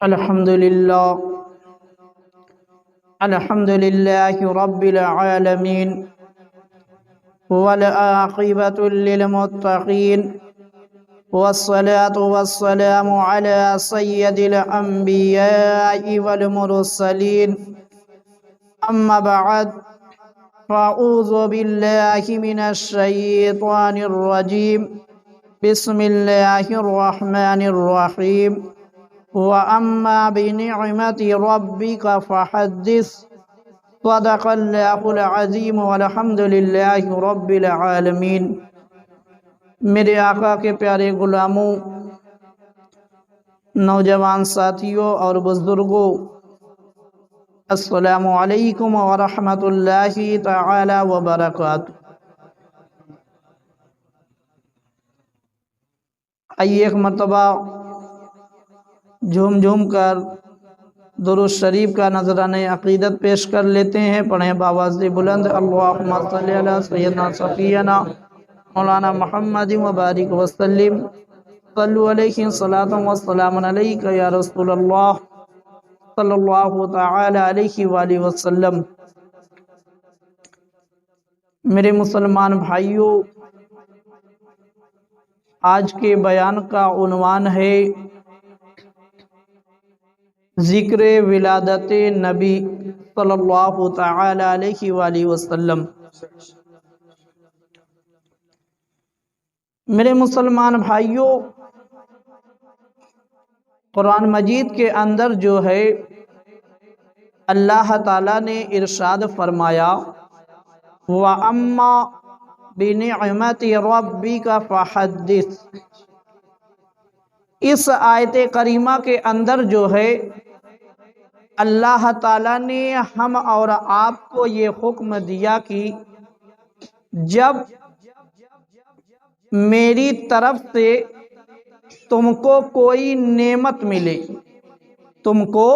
الحمد لله رب العالمين والعاقبة للمتقين والصلاة والسلام على سيد الأنبياء والمرسلين أما بعد فأعوذ بالله من الشيطان الرجيم بسم الله الرحمن الرحيم وَأَمَّا بِنِعْمَةِ رَبِّكَ فَحَدِّثْ صدق اللہ العظیم والحمد للہ رب العالمین۔ میرے آقا کے پیارے غلاموں، نوجوان ساتھیوں اور بزرگوں، السلام علیکم ورحمۃ اللہ تعالی وبرکاتہ۔ آئیے ایک مرتبہ جھوم جھوم کر درود شریف کا نذرانہ عقیدت پیش کر لیتے ہیں۔ پڑھیں بآواز بلند، اللہم صلی علی سیدنا صفینا مولانا محمد وبارک وسلم، صلو علیہ صلاۃ وسلام علیک یا رسول اللہ صلی اللہ تعالی علیہ وآلہ وسلم۔ میرے مسلمان بھائیوں، آج کے بیان کا عنوان ہے ذکر ولادت نبی صلی اللہ تعالی علیہ وآلہ وسلم۔ میرے مسلمان بھائیوں، قرآن مجید کے اندر جو ہے اللہ تعالیٰ نے ارشاد فرمایا وَأَمَّا بِنِعْمَةِ رَبِّكَ فَحَدِّثْ۔ اس آیت کریمہ کے اندر جو ہے اللہ تعالیٰ نے ہم اور آپ کو یہ حکم دیا کہ جب میری طرف سے تم کو کوئی نعمت ملے، تم کو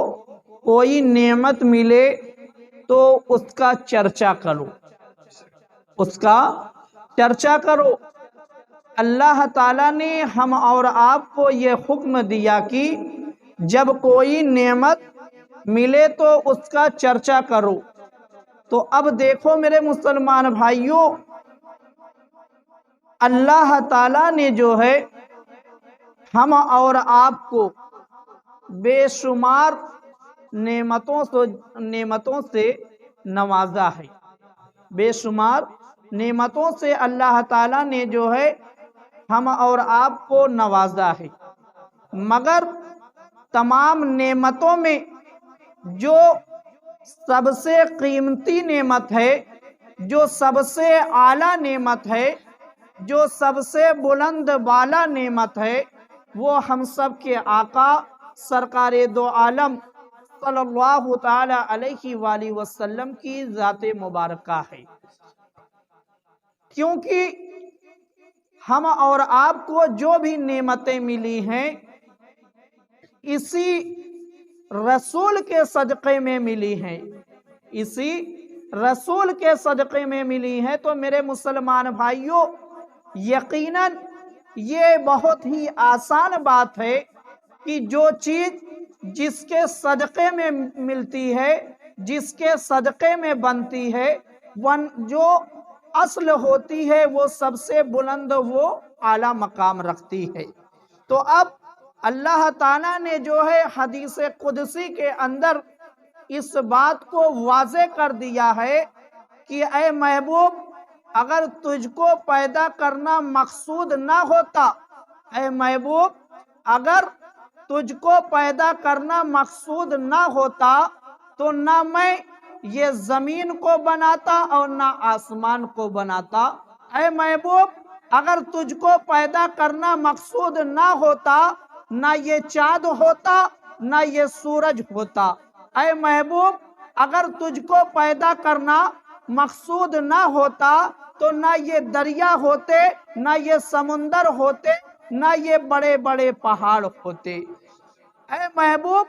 کوئی نعمت ملے تو اس کا چرچا کرو، اس کا چرچا کرو۔ اللہ تعالیٰ نے ہم اور آپ کو یہ حکم دیا کہ جب کوئی نعمت ملے تو اس کا چرچا کرو۔ تو اب دیکھو میرے مسلمان بھائیوں، اللہ تعالیٰ نے جو ہے ہم اور آپ کو بے شمار نعمتوں سے نوازا ہے، بے شمار نعمتوں سے اللہ تعالیٰ نے جو ہے ہم اور آپ کو نوازا ہے، مگر تمام نعمتوں میں جو سب سے قیمتی نعمت ہے، جو سب سے اعلیٰ نعمت ہے، جو سب سے بلند بالا نعمت ہے، وہ ہم سب کے آقا سرکار دو عالم صلی اللہ تعالی علیہ وآلہ وسلم کی ذات مبارکہ ہے۔ کیونکہ ہم اور آپ کو جو بھی نعمتیں ملی ہیں اسی رسول کے صدقے میں ملی ہیں، اسی رسول کے صدقے میں ملی ہیں۔ تو میرے مسلمان بھائیوں، یقیناً یہ بہت ہی آسان بات ہے کہ جو چیز جس کے صدقے میں ملتی ہے، جس کے صدقے میں بنتی ہے، جو اصل ہوتی ہے وہ سب سے بلند، وہ اعلیٰ مقام رکھتی ہے۔ تو اب اللہ تعالیٰ نے جو ہے حدیث قدسی کے اندر اس بات کو واضح کر دیا ہے کہ اے محبوب، اگر تجھ کو پیدا کرنا مقصود نہ ہوتا، اے محبوب اگر تجھ کو پیدا کرنا مقصود نہ ہوتا تو نہ میں یہ زمین کو بناتا اور نہ آسمان کو بناتا۔ اے محبوب اگر تجھ کو پیدا کرنا مقصود نہ ہوتا، نہ یہ چاند ہوتا نہ یہ سورج ہوتا۔ اے محبوب اگر تجھ کو پیدا کرنا مقصود نہ ہوتا تو نہ یہ دریا ہوتے، نہ یہ سمندر ہوتے، نہ یہ بڑے بڑے پہاڑ ہوتے۔ اے محبوب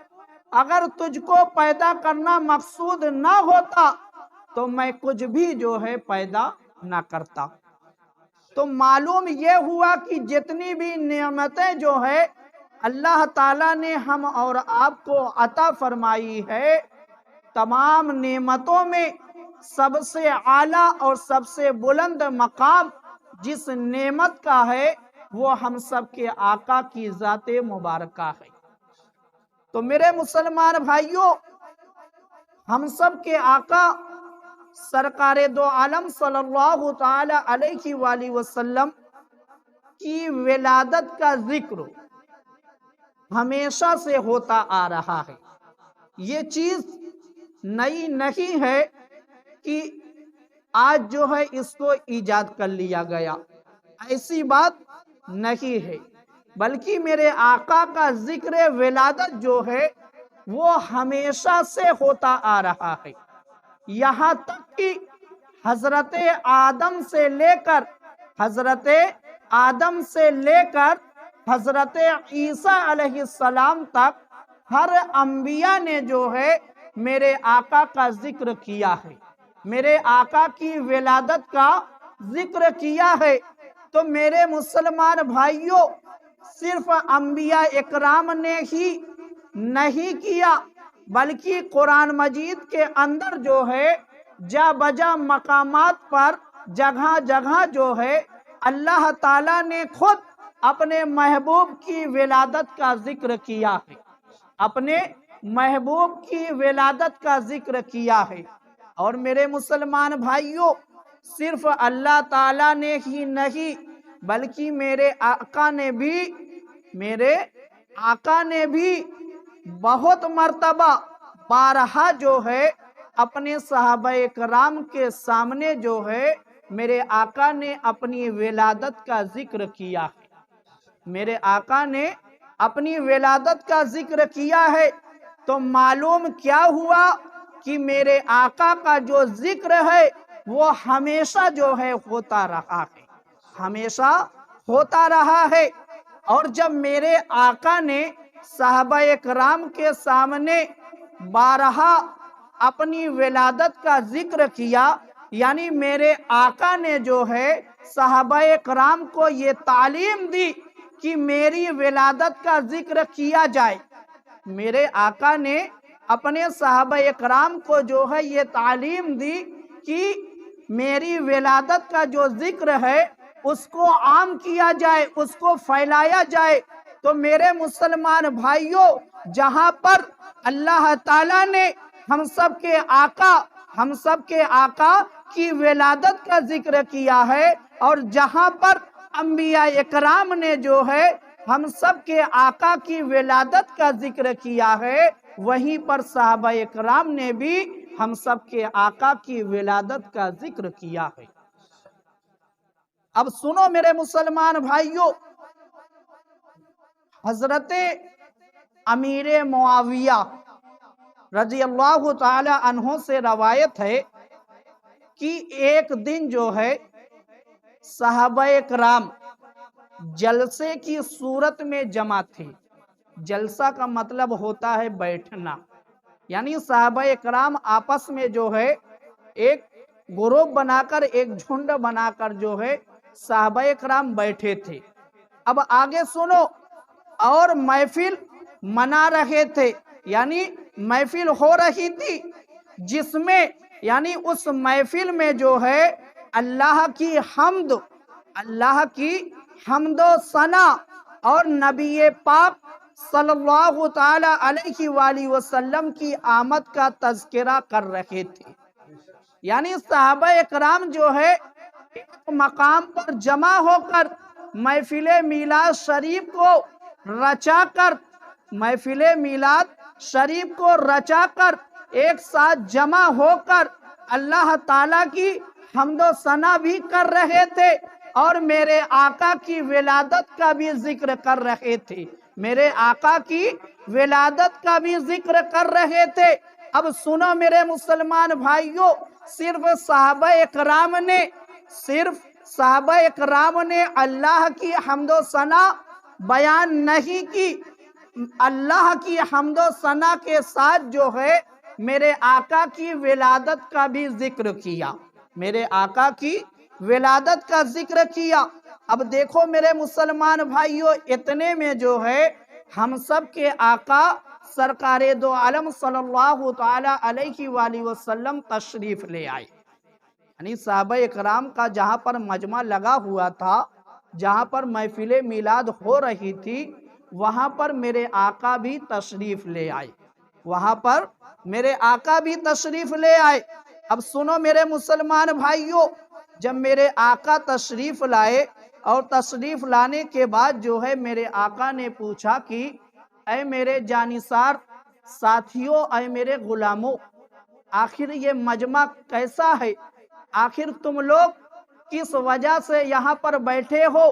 اگر تجھ کو پیدا کرنا مقصود نہ ہوتا تو میں کچھ بھی جو ہے پیدا نہ کرتا۔ تو معلوم یہ ہوا کہ جتنی بھی نعمتیں جو ہے اللہ تعالیٰ نے ہم اور آپ کو عطا فرمائی ہے، تمام نعمتوں میں سب سے اعلیٰ اور سب سے بلند مقام جس نعمت کا ہے وہ ہم سب کے آقا کی ذات مبارکہ ہے۔ تو میرے مسلمان بھائیوں، ہم سب کے آقا سرکار دو عالم صلی اللہ تعالی علیہ وآلہ وسلم کی ولادت کا ذکر ہمیشہ سے ہوتا آ رہا ہے۔ یہ چیز نئی نہیں ہے کہ آج جو ہے اس کو ایجاد کر لیا گیا، ایسی بات نہیں ہے، بلکہ میرے آقا کا ذکر ولادت جو ہے وہ ہمیشہ سے ہوتا آ رہا ہے، یہاں تک کہ حضرت آدم سے لے کر حضرت عیسیٰ علیہ السلام تک ہر انبیاء نے جو ہے میرے آقا کا ذکر کیا ہے، میرے آقا کی ولادت کا ذکر کیا ہے۔ تو میرے مسلمان بھائیوں، صرف انبیاء اکرام نے ہی نہیں کیا، بلکہ قرآن مجید کے اندر جو ہے جا بجا مقامات پر جگہ جگہ جو ہے اللہ تعالیٰ نے خود اپنے محبوب کی ولادت کا ذکر کیا ہے، اپنے محبوب کی ولادت کا ذکر کیا ہے۔ اور میرے مسلمان بھائیوں، صرف اللہ تعالیٰ نے ہی نہیں بلکہ میرے آقا نے بھی بہت مرتبہ بارہا جو ہے اپنے صحابہ کرام کے سامنے جو ہے میرے آقا نے اپنی ولادت کا ذکر کیا ہے، میرے آقا نے اپنی ولادت کا ذکر کیا ہے۔ تو معلوم کیا ہوا کہ میرے آقا کا جو ذکر ہے وہ ہمیشہ جو ہے ہوتا رہا ہے، ہمیشہ ہوتا رہا ہے۔ اور جب میرے آقا نے صحابہ کرام کے سامنے بارہا اپنی ولادت کا ذکر کیا، یعنی میرے آقا نے جو ہے صحابہ کرام کو یہ تعلیم دی کہ میری ولادت کا ذکر کیا جائے، میرے آقا نے اپنے صحابہ کرام کو جو ہے یہ تعلیم دی کہ میری ولادت کا جو ذکر ہے اس کو عام کیا جائے، اس کو پھیلایا جائے۔ تو میرے مسلمان بھائیوں، جہاں پر اللہ تعالیٰ نے ہم سب کے آقا کی ولادت کا ذکر کیا ہے، اور جہاں پر انبیاء اکرام نے جو ہے ہم سب کے آقا کی ولادت کا ذکر کیا ہے، وہیں پر صحابہ اکرام نے بھی ہم سب کے آقا کی ولادت کا ذکر کیا ہے۔ اب سنو میرے مسلمان بھائیوں، حضرت امیر معاویہ رضی اللہ تعالی عنہ سے روایت ہے کہ ایک دن جو ہے صحابہ کرام جلسے کی صورت میں جمع تھے۔ جلسہ کا مطلب ہوتا ہے بیٹھنا، یعنی صحابہ کرام آپس میں جو ہے ایک گروپ بنا کر، ایک جھنڈ بنا کر جو ہے صحابہ کرام بیٹھے تھے۔ اب آگے سنو، اور محفل منا رہے تھے، یعنی محفل ہو رہی تھی جس میں یعنی اس محفل میں جو ہے اللہ کی حمد و ثنا اور نبی پاک صلی اللہ تعالی علیہ وآلہ وسلم کی آمد کا تذکرہ کر رہے تھے۔ یعنی صحابہ کرام جو ہے ایک مقام پر جمع ہو کر محفل میلاد شریف کو رچا کر ایک ساتھ جمع ہو کر اللہ تعالیٰ کی حمد و ثنا بھی کر رہے تھے، اور میرے آقا کی ولادت کا بھی ذکر کر رہے تھے، میرے آقا کی ولادت کا بھی ذکر کر رہے تھے۔ اب سنو میرے مسلمان بھائیوں، صرف صحابہ اکرام نے اللہ کی حمد و ثنا بیان نہیں کی، اللہ کی حمد و ثنا کے ساتھ جو ہے میرے آقا کی ولادت کا بھی ذکر کیا، میرے آقا کی ولادت کا ذکر کیا۔ اب دیکھو میرے مسلمان بھائیوں، اتنے میں جو ہے ہم سب کے آقا سرکار دو عالم صلی اللہ تعالی علیہ وآلہ وسلم تشریف لے آئے۔ یعنی صحابہ اکرام کا جہاں پر مجمع لگا ہوا تھا، جہاں پر محفل میلاد ہو رہی تھی، وہاں پر میرے آقا بھی تشریف لے آئے، وہاں پر میرے آقا بھی تشریف لے آئے۔ اب سنو میرے مسلمان بھائیوں، جب میرے آقا تشریف لائے اور تشریف لانے کے بعد جو ہے میرے آقا نے پوچھا کہ اے میرے جانثار ساتھیوں، اے میرے غلاموں، آخر یہ مجمع کیسا ہے؟ آخر تم لوگ کس وجہ سے یہاں پر بیٹھے ہو؟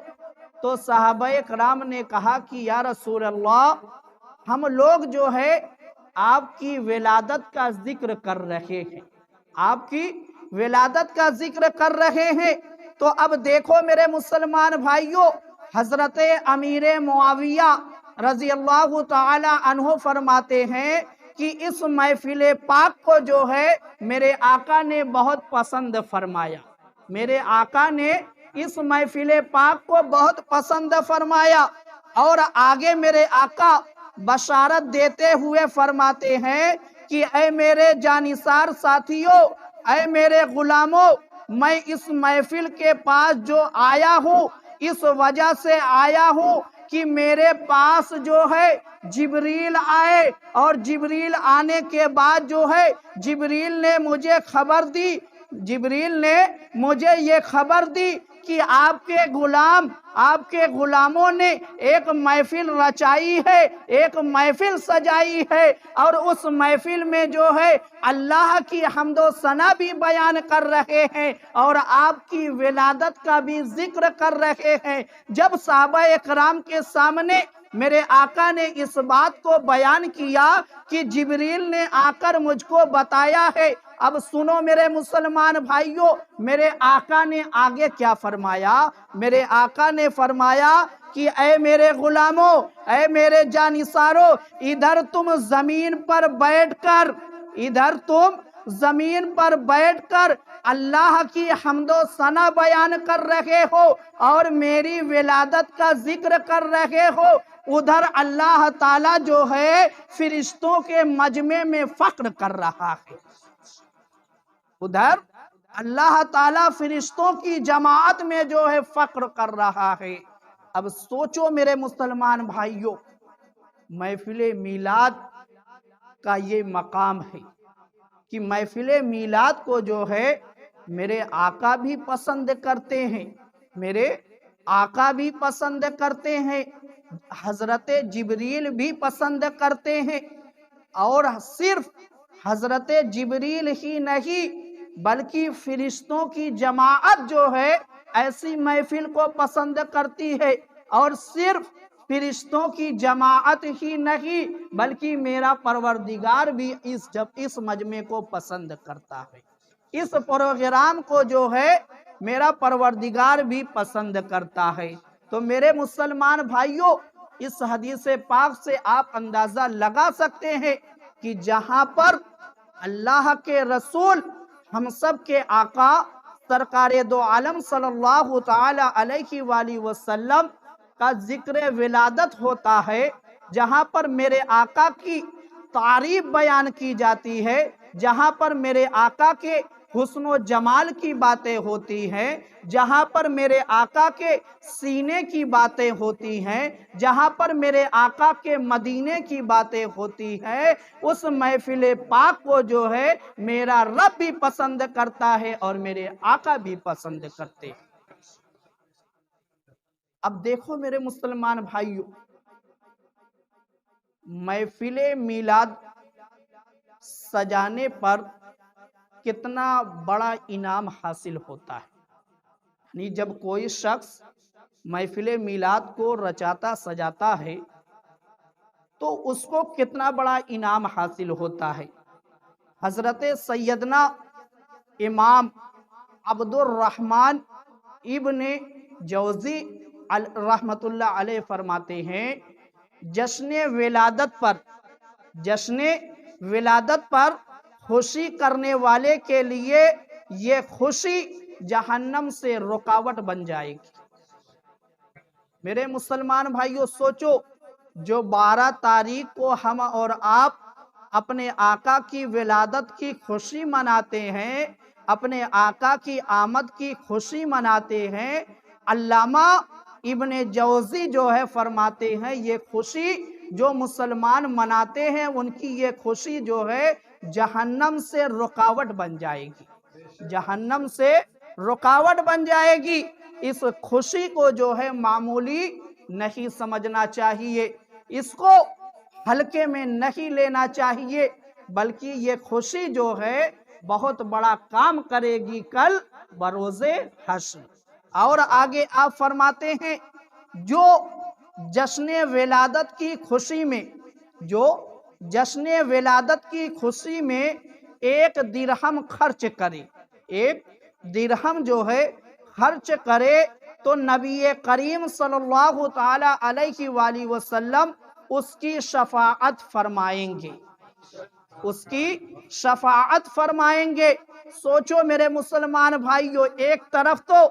تو صحابہ کرام نے کہا کہ یا رسول اللہ، ہم لوگ جو ہے آپ کی ولادت کا ذکر کر رہے ہیں، آپ کی ولادت کا ذکر کر رہے ہیں۔ تو اب دیکھو میرے مسلمان بھائیوں، حضرت امیر معاویہ رضی اللہ تعالی عنہ فرماتے ہیں کہ اس محفل پاک کو جو ہے میرے آقا نے بہت پسند فرمایا، میرے آقا نے اس محفل پاک کو بہت پسند فرمایا۔ اور آگے میرے آقا بشارت دیتے ہوئے فرماتے ہیں کہ اے میرے جانثار ساتھیوں، اے میرے غلاموں، میں اس محفل کے پاس جو آیا ہوں اس وجہ سے آیا ہوں کہ میرے پاس جو ہے جبریل آئے، اور جبریل آنے کے بعد جو ہے جبریل نے مجھے خبر دی، جبریل نے مجھے یہ خبر دی کہ آپ کے غلام، آپ کے غلاموں نے ایک محفل رچائی ہے، ایک محفل سجائی ہے، اور اس محفل میں جو ہے اللہ کی حمد و ثنا بھی بیان کر رہے ہیں اور آپ کی ولادت کا بھی ذکر کر رہے ہیں۔ جب صحابہ اکرام کے سامنے میرے آقا نے اس بات کو بیان کیا کہ جبریل نے آ کر مجھ کو بتایا ہے، اب سنو میرے مسلمان بھائیوں، میرے آقا نے آگے کیا فرمایا؟ میرے آقا نے فرمایا کہ اے میرے غلاموں، اے میرے جانثاروں، ادھر تم زمین پر بیٹھ کر، ادھر تم زمین پر بیٹھ کر اللہ کی حمد و ثنا بیان کر رہے ہو اور میری ولادت کا ذکر کر رہے ہو، ادھر اللہ تعالیٰ جو ہے فرشتوں کے مجمع میں فخر کر رہا ہے، ادھر اللہ تعالیٰ فرشتوں کی جماعت میں جو ہے فخر کر رہا ہے۔ اب سوچو میرے مسلمان بھائیوں، محفل میلاد کا یہ مقام ہے کہ محفل میلاد کو جو ہے میرے آقا بھی پسند کرتے ہیں، میرے آقا بھی پسند کرتے ہیں، حضرت جبریل بھی پسند کرتے ہیں، اور صرف حضرت جبریل ہی نہیں بلکہ فرشتوں کی جماعت جو ہے ایسی محفل کو پسند کرتی ہے، اور صرف فرشتوں کی جماعت ہی نہیں بلکہ میرا پروردگار بھی اس مجمع کو پسند کرتا ہے، اس پروگرام کو جو ہے میرا پروردگار بھی پسند کرتا ہے۔ تو میرے مسلمان بھائیوں، اس حدیث پاک سے آپ اندازہ لگا سکتے ہیں کہ جہاں پر اللہ کے رسول ہم سب کے آقا سرکار دو عالم صلی اللہ تعالی علیہ وآلہ وسلم کا ذکر ولادت ہوتا ہے، جہاں پر میرے آقا کی تعریف بیان کی جاتی ہے، جہاں پر میرے آقا کے حسن و جمال کی باتیں ہوتی ہیں، جہاں پر میرے آقا کے سینے کی باتیں ہوتی ہیں، جہاں پر میرے آقا کے مدینے کی باتیں ہوتی ہیں، اس محفل پاک کو جو ہے میرا رب بھی پسند کرتا ہے اور میرے آقا بھی پسند کرتے ہیں۔ اب دیکھو میرے مسلمان بھائیوں، محفل میلاد سجانے پر کتنا بڑا انعام حاصل ہوتا ہے، یعنی جب کوئی شخص محفل میلاد کو رچاتا سجاتا ہے تو اس کو کتنا بڑا انعام حاصل ہوتا ہے۔ حضرت سیدنا امام عبد الرحمن ابن جوزی رحمت اللہ علیہ فرماتے ہیں، جشن ولادت پر خوشی کرنے والے کے لیے یہ خوشی جہنم سے رکاوٹ بن جائے گی۔ میرے مسلمان بھائیوں سوچو، جو 12 تاریخ کو ہم اور آپ اپنے آقا کی ولادت کی خوشی مناتے ہیں، اپنے آقا کی آمد کی خوشی مناتے ہیں، علامہ ابن جوزی جو ہے فرماتے ہیں یہ خوشی جو مسلمان مناتے ہیں ان کی یہ خوشی جو ہے جہنم سے رکاوٹ بن جائے گی، جہنم سے رکاوٹ بن جائے گی۔ اس خوشی کو جو ہے معمولی نہیں سمجھنا چاہیے، اس کو ہلکے میں نہیں لینا چاہیے، بلکہ یہ خوشی جو ہے بہت بڑا کام کرے گی کل بروز حشر۔ اور آگے آپ فرماتے ہیں جو جشن ولادت کی خوشی میں، جو جشن ولادت کی خوشی میں 1 درہم خرچ کرے، 1 درہم جو ہے خرچ کرے، تو نبی کریم صلی اللہ تعالی علیہ وآلہ وسلم اس کی شفاعت فرمائیں گے، اس کی شفاعت فرمائیں گے۔ سوچو میرے مسلمان بھائیو، ایک طرف تو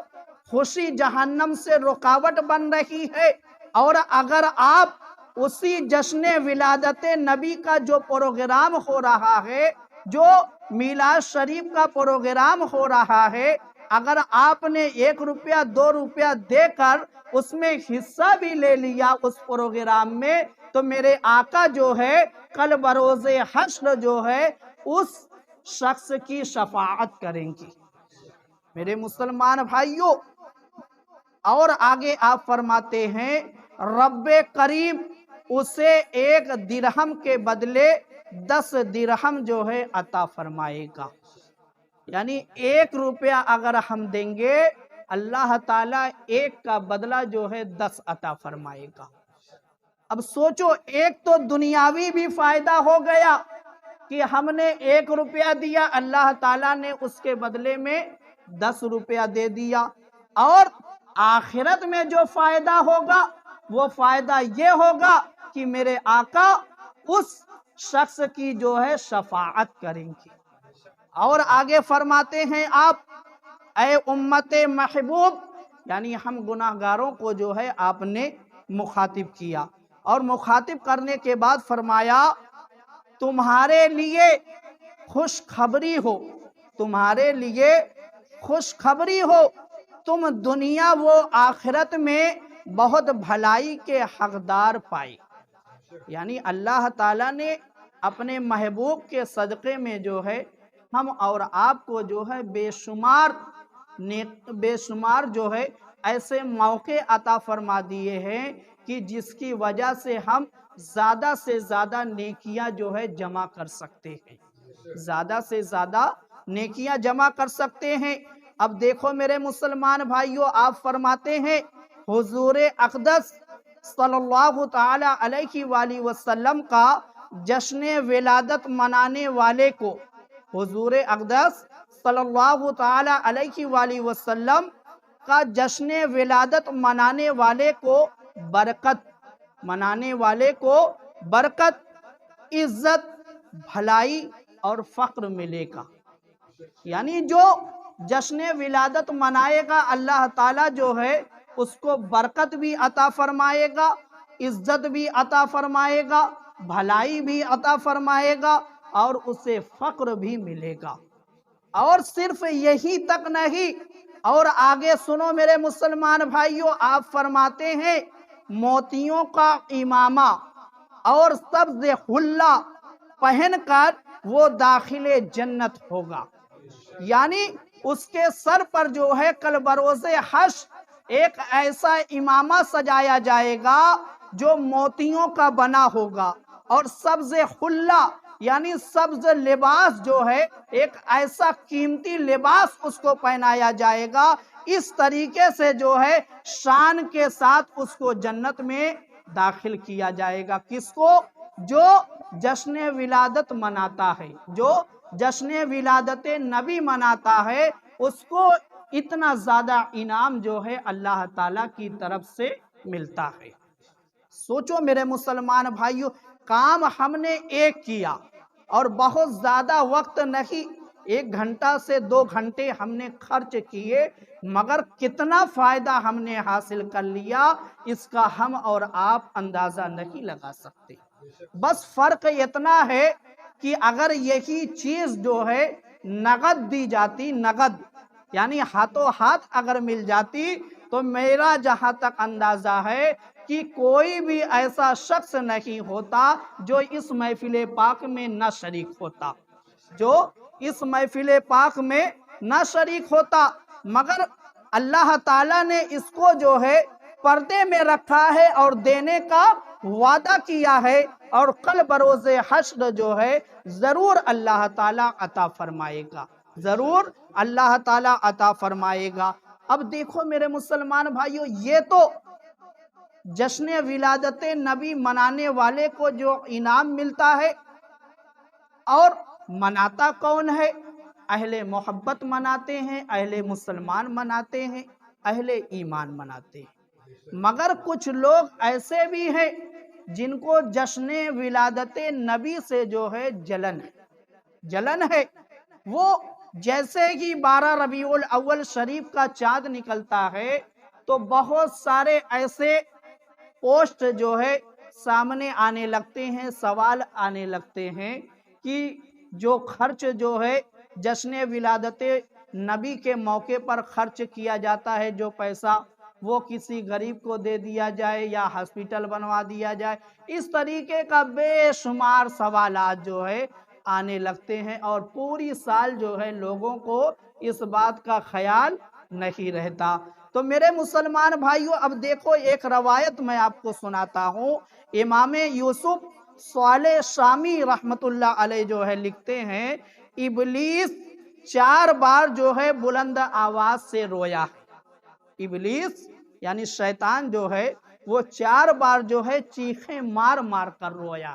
خوشی جہنم سے رکاوٹ بن رہی ہے، اور اگر آپ اسی جشن ولادت نبی کا جو پروگرام ہو رہا ہے، جو میلاد شریف کا پروگرام ہو رہا ہے، اگر آپ نے 1 روپیہ 2 روپیہ دے کر اس میں حصہ بھی لے لیا اس پروگرام میں، تو میرے آقا جو ہے کل بروز حشر جو ہے اس شخص کی شفاعت کریں گی میرے مسلمان بھائیوں۔ اور آگے آپ فرماتے ہیں رب کریم اسے 1 درہم کے بدلے 10 درہم جو ہے عطا فرمائے گا، یعنی 1 روپیہ اگر ہم دیں گے اللہ تعالیٰ 1 کا بدلہ جو ہے 10 عطا فرمائے گا۔ اب سوچو، ایک تو دنیاوی بھی فائدہ ہو گیا کہ ہم نے 1 روپیہ دیا، اللہ تعالیٰ نے اس کے بدلے میں 10 روپیہ دے دیا، اور آخرت میں جو فائدہ ہوگا وہ فائدہ یہ ہوگا کہ میرے آقا اس شخص کی جو ہے شفاعت کریں گے۔ اور آگے فرماتے ہیں آپ، اے امت محبوب، یعنی ہم گناہگاروں کو جو ہے آپ نے مخاطب کیا، اور مخاطب کرنے کے بعد فرمایا تمہارے لیے خوشخبری ہو، تمہارے لیے خوشخبری ہو، تم دنیا و آخرت میں بہت بھلائی کے حقدار پائے، یعنی اللہ تعالیٰ نے اپنے محبوب کے صدقے میں جو ہے ہم اور آپ کو جو ہے بے شمار جو ہے ایسے موقع عطا فرما دیے ہیں کہ جس کی وجہ سے ہم زیادہ سے زیادہ نیکیاں جو ہے جمع کر سکتے ہیں، زیادہ سے زیادہ نیکیاں جمع کر سکتے ہیں۔ اب دیکھو میرے مسلمان بھائیوں، آپ فرماتے ہیں حضور اقدس صلی اللہ تعالی علیہ وآلہ وسلم کا جشن ولادت منانے والے کو، حضور اقدس صلی اللہ تعالی علیہ وآلہ وسلم کا جشن ولادت منانے والے کو برکت، منانے والے کو برکت، عزت، بھلائی اور فقر ملے گا، یعنی جو جشن ولادت منائے گا اللہ تعالیٰ جو ہے اس کو برکت بھی عطا فرمائے گا، عزت بھی عطا فرمائے گا، بھلائی بھی عطا فرمائے گا، اور اسے فقر بھی ملے گا۔ اور صرف یہی تک نہیں، اور آگے سنو میرے مسلمان بھائیوں، آپ فرماتے ہیں موتیوں کا امامہ اور سبز حلہ پہن کر وہ داخل جنت ہوگا، یعنی اس کے سر پر جو ہے کل بروز حشر ایک ایسا امامہ سجایا جائے گا جو موتیوں کا بنا ہوگا، اور سبز حلہ یعنی سبز لباس جو ہے ایک ایسا قیمتی لباس اس کو پہنایا جائے گا، اس طریقے سے جو ہے شان کے ساتھ اس کو جنت میں داخل کیا جائے گا۔ کس کو؟ جو جشن ولادت مناتا ہے، جو جشن ولادت نبی مناتا ہے، اس کو اتنا زیادہ انعام جو ہے اللہ تعالیٰ کی طرف سے ملتا ہے۔ سوچو میرے مسلمان بھائیوں، کام ہم نے ایک کیا اور بہت زیادہ وقت نہیں 1 گھنٹہ سے 2 گھنٹے ہم نے خرچ کیے، مگر کتنا فائدہ ہم نے حاصل کر لیا اس کا ہم اور آپ اندازہ نہیں لگا سکتے۔ بس فرق اتنا ہے کہ اگر یہی چیز جو ہے نقد دی جاتی، نقد یعنی ہاتھوں ہاتھ اگر مل جاتی، تو میرا جہاں تک اندازہ ہے کہ کوئی بھی ایسا شخص نہیں ہوتا جو اس محفل پاک میں نہ شریک ہوتا، جو اس محفل پاک میں نہ شریک ہوتا، مگر اللہ تعالیٰ نے اس کو جو ہے پردے میں رکھا ہے اور دینے کا وعدہ کیا ہے، اور کل بروز حشر جو ہے ضرور اللہ تعالیٰ عطا فرمائے گا، ضرور اللہ تعالیٰ عطا فرمائے گا۔ اب دیکھو میرے مسلمان بھائیو، یہ تو جشن ولادت نبی منانے والے کو جو انعام ملتا ہے، اور مناتا کون ہے؟ اہل محبت مناتے ہیں، اہل مسلمان مناتے ہیں، اہل ایمان مناتے ہیں۔ مگر کچھ لوگ ایسے بھی ہیں جن کو جشن ولادت نبی سے جو ہے جلن ہے۔ وہ جیسے ہی 12 ربیع الاول شریف کا چاند نکلتا ہے تو بہت سارے ایسے پوسٹ جو ہے سامنے آنے لگتے ہیں، سوال آنے لگتے ہیں کہ جو خرچ جو ہے جشن ولادت نبی کے موقع پر خرچ کیا جاتا ہے، جو پیسہ وہ کسی غریب کو دے دیا جائے یا ہاسپٹل بنوا دیا جائے، اس طریقے کا بے شمار سوالات جو ہے آنے لگتے ہیں، اور پوری سال جو ہے لوگوں کو اس بات کا خیال نہیں رہتا۔ تو میرے مسلمان بھائیوں، اب دیکھو ایک روایت میں آپ کو سناتا ہوں۔ امام یوسف صالح شامی رحمت اللہ علیہ جو ہے لکھتے ہیں، ابلیس 4 بار جو ہے بلند آواز سے رویا۔ ابلیس یعنی شیطان جو ہے وہ 4 بار جو ہے چیخیں مار مار کر رویا،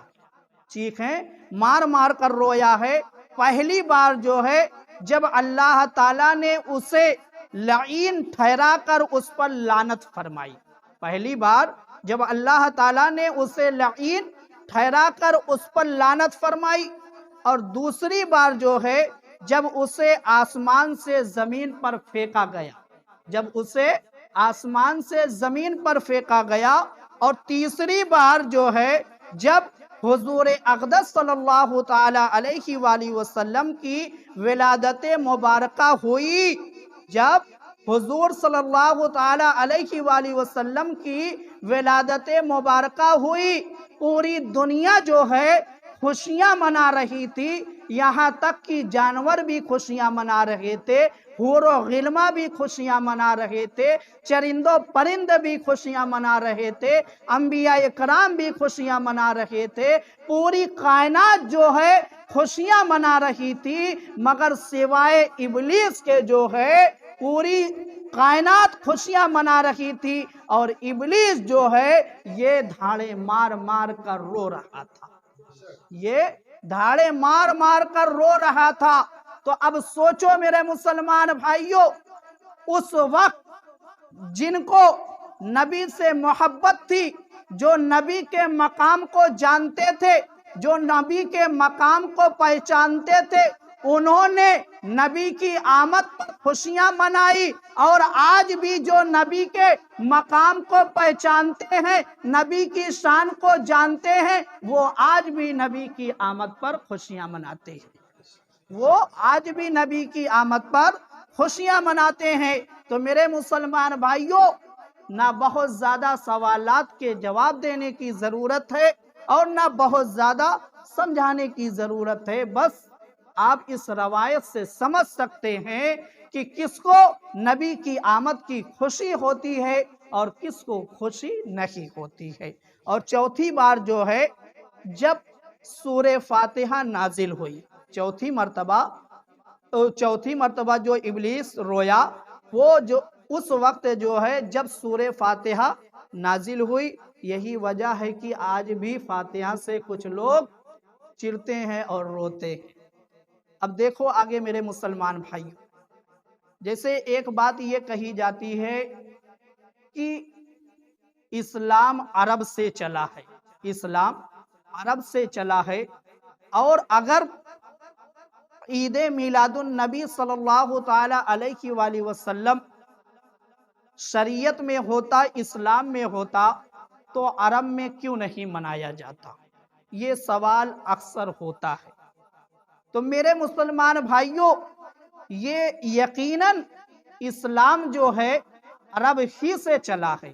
چیخیں مار مار کر رویا ہے۔ پہلی بار جو ہے جب اللہ تعالیٰ نے اسے لعین ٹھہرا کر اس پر لعنت فرمائی، پہلی بار جب اللہ تعالیٰ نے اسے لعین ٹھہرا کر اس پر لعنت فرمائی، اور دوسری بار جو ہے جب اسے آسمان سے زمین پر پھینکا گیا، جب اسے آسمان سے زمین پر پھینکا گیا، اور تیسری بار جو ہے جب حضور اقدس صلی اللہ تعالی علیہ وآلہ وسلم کی ولادت مبارکہ ہوئی، جب حضور صلی اللہ تعالی علیہ وآلہ وسلم کی ولادت مبارکہ ہوئی، پوری دنیا جو ہے خوشیاں منا رہی تھی، یہاں تک کہ جانور بھی خوشیاں منا رہے تھے، حور و غلمہ بھی خوشیاں منا رہے تھے، چرند و پرند بھی خوشیاں منا رہے تھے، انبیاء اکرام بھی خوشیاں منا رہے تھے، پوری کائنات جو ہے خوشیاں منا رہی تھی، مگر سوائے ابلیس کے جو ہے پوری کائنات خوشیاں منا رہی تھی، اور ابلیس جو ہے یہ دھاڑے مار مار کر رو رہا تھا، یہ دھاڑے مار مار کر رو رہا تھا۔ تو اب سوچو میرے مسلمان بھائیوں، اس وقت جن کو نبی سے محبت تھی، جو نبی کے مقام کو جانتے تھے، جو نبی کے مقام کو پہچانتے تھے، انہوں نے نبی کی آمد پر خوشیاں منائی، اور آج بھی جو نبی کے مقام کو پہچانتے ہیں، نبی کی شان کو جانتے ہیں، وہ آج بھی نبی کی آمد پر خوشیاں مناتے ہیں، وہ آج بھی نبی کی آمد پر خوشیاں مناتے ہیں۔ تو میرے مسلمان بھائیوں، نہ بہت زیادہ سوالات کے جواب دینے کی ضرورت ہے، اور نہ بہت زیادہ سمجھانے کی ضرورت ہے، بس آپ اس روایت سے سمجھ سکتے ہیں کہ کس کو نبی کی آمد کی خوشی ہوتی ہے اور کس کو خوشی نہیں ہوتی ہے۔ اور چوتھی بار جو ہے جب سورہ فاتحہ نازل ہوئی، چوتھی مرتبہ جو ابلیس رویا، وہ جو اس وقت جو ہے جب سورہ فاتحہ نازل ہوئی، یہی وجہ ہے کہ آج بھی فاتحہ سے کچھ لوگ چڑھتے ہیں اور روتے ہیں۔ اب دیکھو آگے میرے مسلمان بھائی، جیسے ایک بات یہ کہی جاتی ہے کہ اسلام عرب سے چلا ہے، اسلام عرب سے چلا ہے، اور اگر عید میلاد النبی صلی اللہ تعالی علیہ وآلہ وسلم شریعت میں ہوتا، اسلام میں ہوتا، تو عرب میں کیوں نہیں منایا جاتا؟ یہ سوال اکثر ہوتا ہے۔ تو میرے مسلمان بھائیوں، یہ یقیناً اسلام جو ہے عرب ہی سے چلا ہے،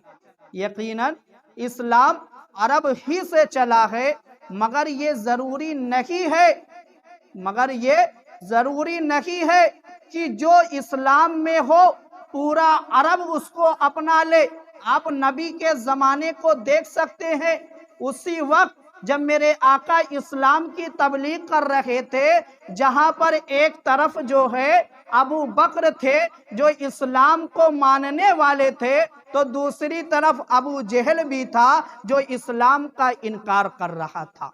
یقیناً اسلام عرب ہی سے چلا ہے، مگر یہ ضروری نہیں ہے کہ جو اسلام میں ہو پورا عرب اس کو اپنا لے۔ آپ نبی کے زمانے کو دیکھ سکتے ہیں، اسی وقت جب میرے آقا اسلام کی تبلیغ کر رہے تھے، جہاں پر ایک طرف جو ہے ابو بکر تھے جو اسلام کو ماننے والے تھے، تو دوسری طرف ابو جہل بھی تھا جو اسلام کا انکار کر رہا تھا۔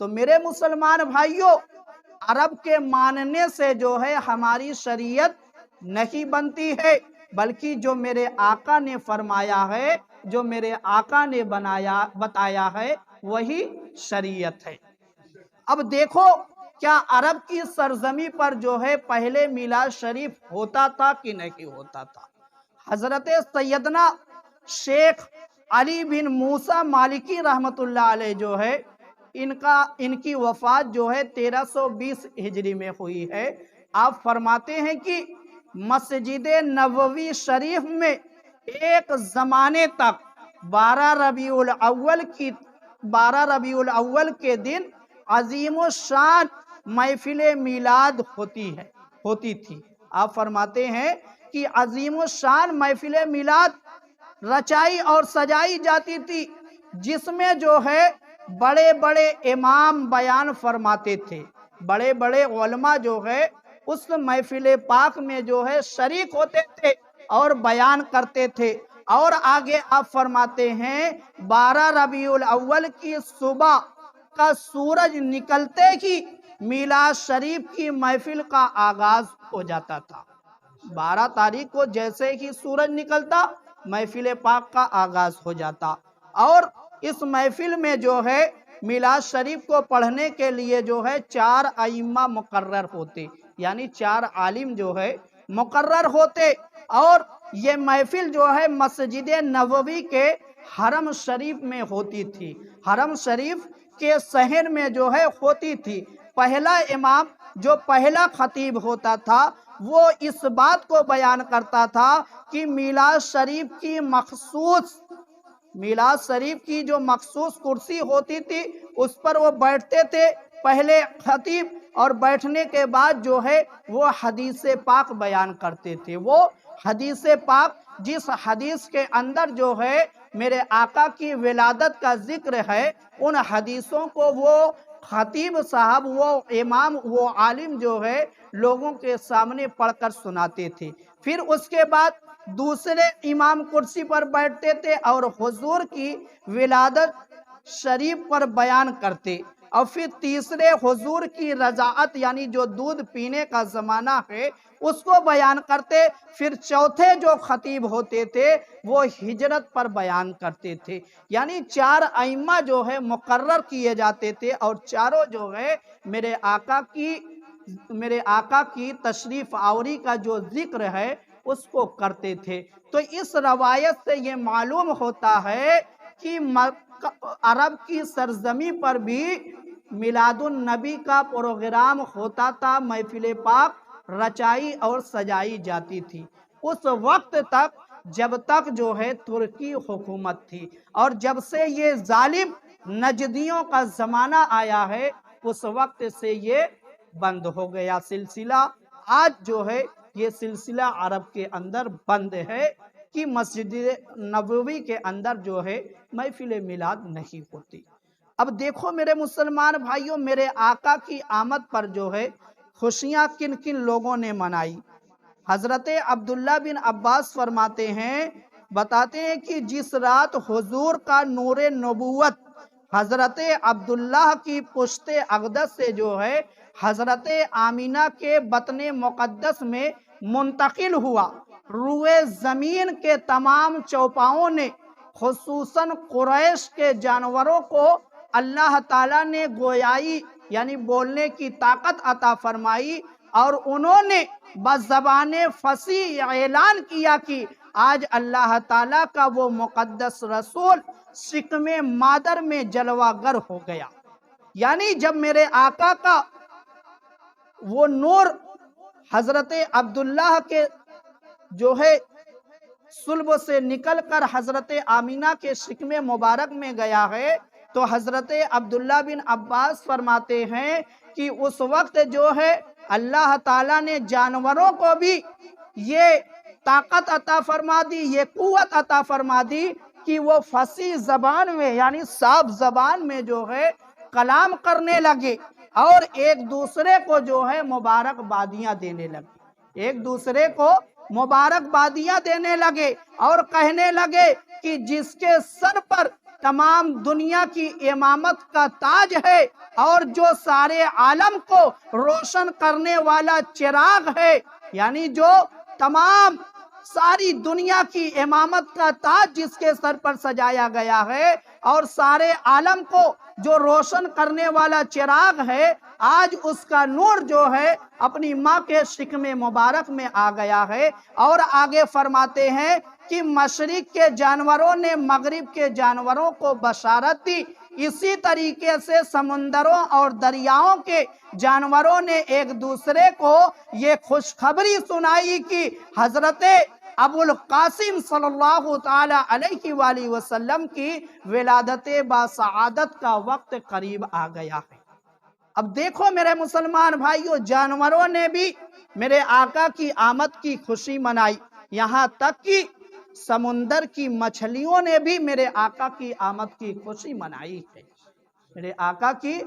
تو میرے مسلمان بھائیوں، عرب کے ماننے سے جو ہے ہماری شریعت نہیں بنتی ہے، بلکہ جو میرے آقا نے فرمایا ہے، جو میرے آقا نے بتایا ہے، وہی شریعت ہے۔ اب دیکھو، کیا عرب کی سرزمی پر جو ہے پہلے میلاد شریف ہوتا تھا کہ نہیں ہوتا تھا؟ حضرت سیدنا شیخ علی بن موسیٰ مالکی رحمت اللہ علیہ جو ہے، ان کی وفات جو ہے 1320 ہجری میں ہوئی ہے۔ آپ فرماتے ہیں کہ مسجد نبوی شریف میں ایک زمانے تک 12 ربیع الاول کے دن عظیم الشان محفل میلاد ہوتی تھی۔ آپ فرماتے ہیں کہ عظیم الشان محفل میلاد رچائی اور سجائی جاتی تھی، جس میں جو ہے بڑے بڑے امام بیان فرماتے تھے، بڑے بڑے علماء جو ہے اس محفل پاک میں جو ہے شریک ہوتے تھے اور بیان کرتے تھے۔ اور آگے آپ فرماتے ہیں 12 ربیع الاول کی صبح کا سورج نکلتے ہی میلاد شریف کی محفل کا آغاز ہو جاتا تھا۔ 12 تاریخ کو جیسے ہی سورج نکلتا، محفل پاک کا آغاز ہو جاتا، اور اس محفل میں جو ہے میلاد شریف کو پڑھنے کے لیے جو ہے 4 ائمہ مقرر ہوتے، یعنی 4 عالم جو ہے مقرر ہوتے، اور یہ محفل جو ہے مسجد نبوی کے حرم شریف میں ہوتی تھی، حرم شریف کے صحن میں جو ہے ہوتی تھی۔ پہلا امام جو پہلا خطیب ہوتا تھا، وہ اس بات کو بیان کرتا تھا کہ میلاد شریف کی جو مخصوص کرسی ہوتی تھی اس پر وہ بیٹھتے تھے پہلے خطیب، اور بیٹھنے کے بعد جو ہے وہ حدیث پاک بیان کرتے تھے۔ وہ حدیث پاک، جس حدیث کے اندر جو ہے میرے آقا کی ولادت کا ذکر ہے، ان حدیثوں کو وہ خطیب صاحب، وہ امام، وہ عالم جو ہے لوگوں کے سامنے پڑھ کر سناتے تھے۔ پھر اس کے بعد دوسرے امام کرسی پر بیٹھتے تھے اور حضور کی ولادت شریف پر بیان کرتے، اور پھر تیسرے حضور کی رضاعت، یعنی جو دودھ پینے کا زمانہ ہے، اس کو بیان کرتے۔ پھر چوتھے جو خطیب ہوتے تھے وہ ہجرت پر بیان کرتے تھے۔ یعنی 4 ائمہ جو ہے مقرر کیے جاتے تھے، اور چاروں جو ہے میرے آقا کی تشریف آوری کا جو ذکر ہے اس کو کرتے تھے۔ تو اس روایت سے یہ معلوم ہوتا ہے کہ عرب کی سرزمین پر بھی میلاد النبی کا پروگرام ہوتا تھا، محفل پاک رچائی اور سجائی جاتی تھی اس وقت تک، جب تک جو ہے ترکی حکومت تھی، اور جب سے یہ ظالم نجدیوں کا زمانہ آیا ہے اس وقت سے یہ بند ہو گیا سلسلہ۔ آج جو ہے یہ سلسلہ عرب کے اندر بند ہے کہ مسجد نبوی کے اندر جو ہے محفل میلاد نہیں ہوتی۔ اب دیکھو میرے مسلمان بھائیوں، میرے آقا کی آمد پر جو ہے خوشیاں کن کن لوگوں نے منائی؟ حضرت عبداللہ بن عباس فرماتے ہیں، بتاتے ہیں کہ جس رات حضور کا نور نبوت حضرت عبداللہ کی پشت اقدس سے جو ہے حضرت آمینہ کے بطن مقدس میں منتقل ہوا، روئے زمین کے تمام چوپاؤں نے، خصوصاً قریش کے جانوروں کو اللہ تعالیٰ نے گویائی یعنی بولنے کی طاقت عطا فرمائی، اور انہوں نے بزبان فصیح اعلان کیا کہ آج اللہ تعالیٰ کا وہ مقدس رسول شکم مادر میں جلوہ گر ہو گیا۔ یعنی جب میرے آقا کا وہ نور حضرت عبداللہ کے جو ہے صلب سے نکل کر حضرت آمینہ کے شکم مبارک میں گیا ہے، تو حضرت عبداللہ بن عباس فرماتے ہیں کہ اس وقت جو ہے اللہ تعالیٰ نے جانوروں کو بھی یہ طاقت عطا فرما دی، یہ قوت عطا فرما دی کہ وہ فصیح زبان میں یعنی صاف زبان میں جو ہے کلام کرنے لگے، اور ایک دوسرے کو جو ہے مبارکبادیاں دینے لگے، ایک دوسرے کو مبارکبادیاں دینے لگے، اور کہنے لگے کہ جس کے سر پر تمام دنیا کی امامت کا تاج ہے، اور جو سارے عالم کو روشن کرنے والا چراغ ہے، یعنی جو تمام ساری دنیا کی امامت کا تاج جس کے سر پر سجایا گیا ہے، اور سارے عالم کو جو روشن کرنے والا چراغ ہے، آج اس کا نور جو ہے اپنی ماں کے شکم مبارک میں آ گیا ہے۔ اور آگے فرماتے ہیں کہ مشرق کے جانوروں نے مغرب کے جانوروں کو بشارت دی، اسی طریقے سے سمندروں اور دریاؤں کے جانوروں نے ایک دوسرے کو یہ خوشخبری سنائی کہ حضرت ابو القاسم صلی اللہ تعالی علیہ وآلہ وسلم کی ولادت باسعادت کا وقت قریب آ گیا ہے۔ اب دیکھو میرے مسلمان بھائیو، جانوروں نے بھی میرے آقا کی آمد کی خوشی منائی، یہاں تک کہ سمندر کی مچھلیوں نے بھی میرے آقا کی آمد کی خوشی منائی ہے، میرے آقا کی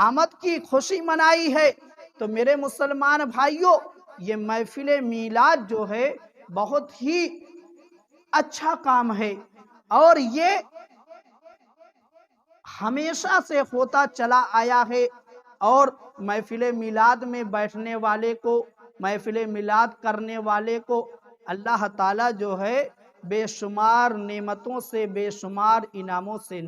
آمد کی خوشی منائی ہے۔ تو میرے مسلمان بھائیو، یہ محفل میلاد جو ہے بہت ہی اچھا کام ہے، اور یہ ہمیشہ سے ہوتا چلا آیا ہے، اور محفل میلاد میں بیٹھنے والے کو، محفل میلاد کرنے والے کو اللہ تعالیٰ جو ہے بے شمار نعمتوں سے، بے شمار انعاموں سے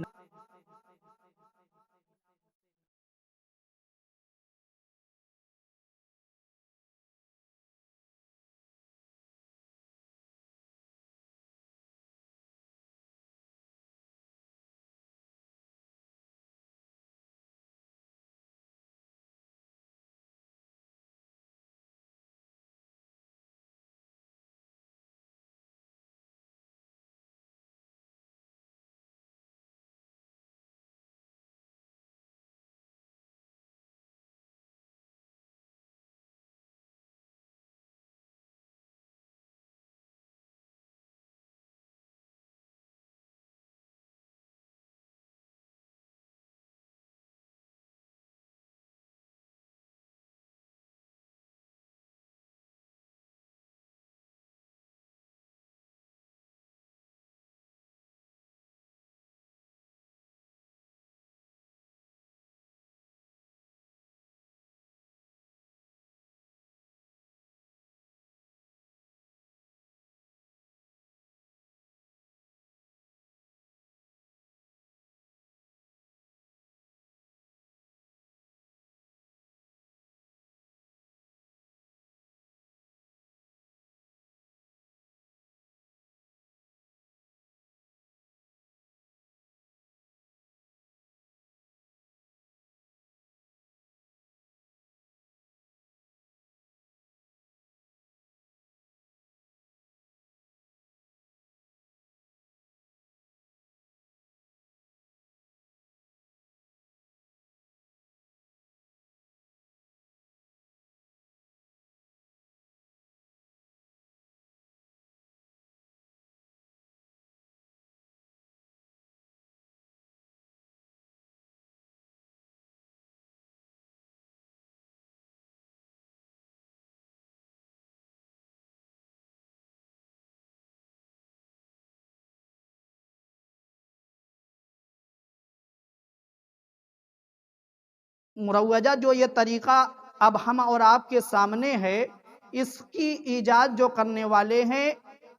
مروجہ جو یہ طریقہ اب ہم اور آپ کے سامنے ہے، اس کی ایجاد جو کرنے والے ہیں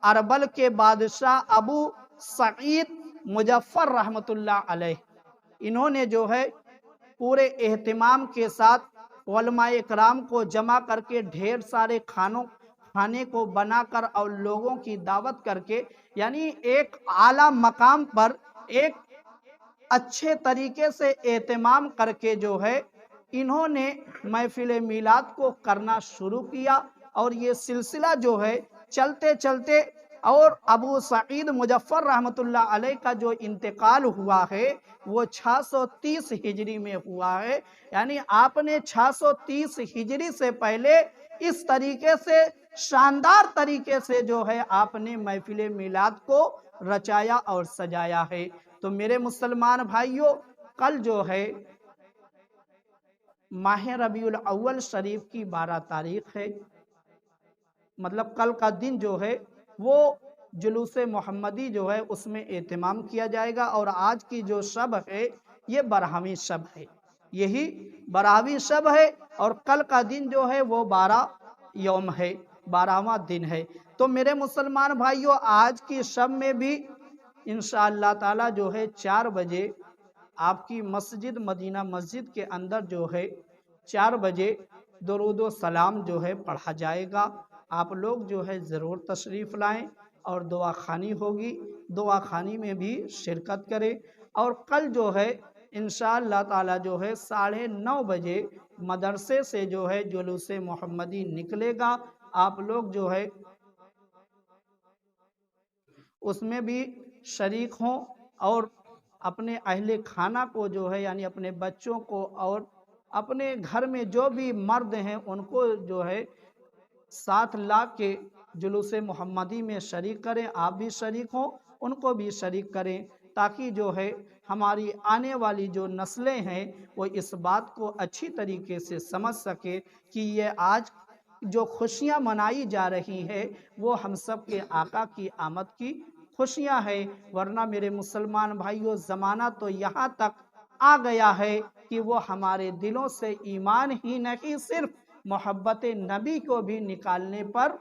اربل کے بادشاہ ابو سعید مظفر رحمت اللہ علیہ، انہوں نے جو ہے پورے اہتمام کے ساتھ علماء اکرام کو جمع کر کے ڈھیر سارے کھانے کو بنا کر اور لوگوں کی دعوت کر کے، یعنی ایک اعلیٰ مقام پر ایک اچھے طریقے سے اہتمام کر کے جو ہے انہوں نے محفل میلاد کو کرنا شروع کیا، اور یہ سلسلہ جو ہے چلتے چلتے، اور ابو سعید مظفر رحمۃ اللہ علیہ کا جو انتقال ہوا ہے وہ 630 ہجری میں ہوا ہے، یعنی آپ نے 630 ہجری سے پہلے اس طریقے سے شاندار طریقے سے جو ہے آپ نے محفل میلاد کو رچایا اور سجایا ہے۔ تو میرے مسلمان بھائیوں، کل جو ہے ماہ ربیع الاول شریف کی 12 تاریخ ہے، مطلب کل کا دن جو ہے وہ جلوس محمدی جو ہے اس میں اہتمام کیا جائے گا، اور آج کی جو شب ہے یہ برہمی شب ہے، یہی برہمی شب ہے، اور کل کا دن جو ہے وہ 12 یوم ہے، 12واں دن ہے۔ تو میرے مسلمان بھائیوں، آج کی شب میں بھی انشاءاللہ تعالی جو ہے 4 بجے آپ کی مسجد مدینہ مسجد کے اندر جو ہے 4 بجے درود و سلام جو ہے پڑھا جائے گا۔ آپ لوگ جو ہے ضرور تشریف لائیں، اور دعا خوانی ہوگی، دعا خوانی میں بھی شرکت کریں۔ اور کل جو ہے انشاءاللہ تعالی جو ہے 9:30 بجے مدرسے سے جو ہے جلوس محمدی نکلے گا، آپ لوگ جو ہے اس میں بھی شریک ہوں، اور اپنے اہل خانہ کو جو ہے یعنی اپنے بچوں کو اور اپنے گھر میں جو بھی مرد ہیں ان کو جو ہے ساتھ لا کے جلوس محمدی میں شریک کریں، آپ بھی شریک ہوں، ان کو بھی شریک کریں، تاکہ جو ہے ہماری آنے والی جو نسلیں ہیں وہ اس بات کو اچھی طریقے سے سمجھ سکے کہ یہ آج جو خوشیاں منائی جا رہی ہے وہ ہم سب کے آقا کی آمد کی خوشیاں ہے۔ ورنہ میرے مسلمان بھائیوں، زمانہ تو یہاں تک آ گیا ہے کہ وہ ہمارے دلوں سے ایمان ہی نہیں، صرف محبت نبی کو بھی نکالنے پر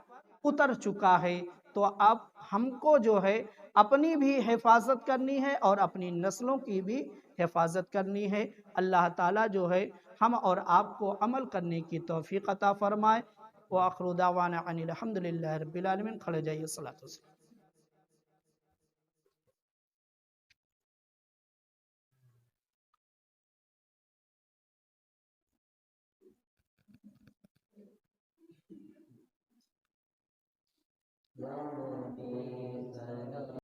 اتر چکا ہے۔ تو اب ہم کو جو ہے اپنی بھی حفاظت کرنی ہے اور اپنی نسلوں کی بھی حفاظت کرنی ہے۔ اللہ تعالیٰ جو ہے ہم اور آپ کو عمل کرنے کی توفیق عطا فرمائے۔ وآخر دعوانا ان الحمدللہ رب العالمین۔ کھڑے جائیے، صلاۃ والسلام۔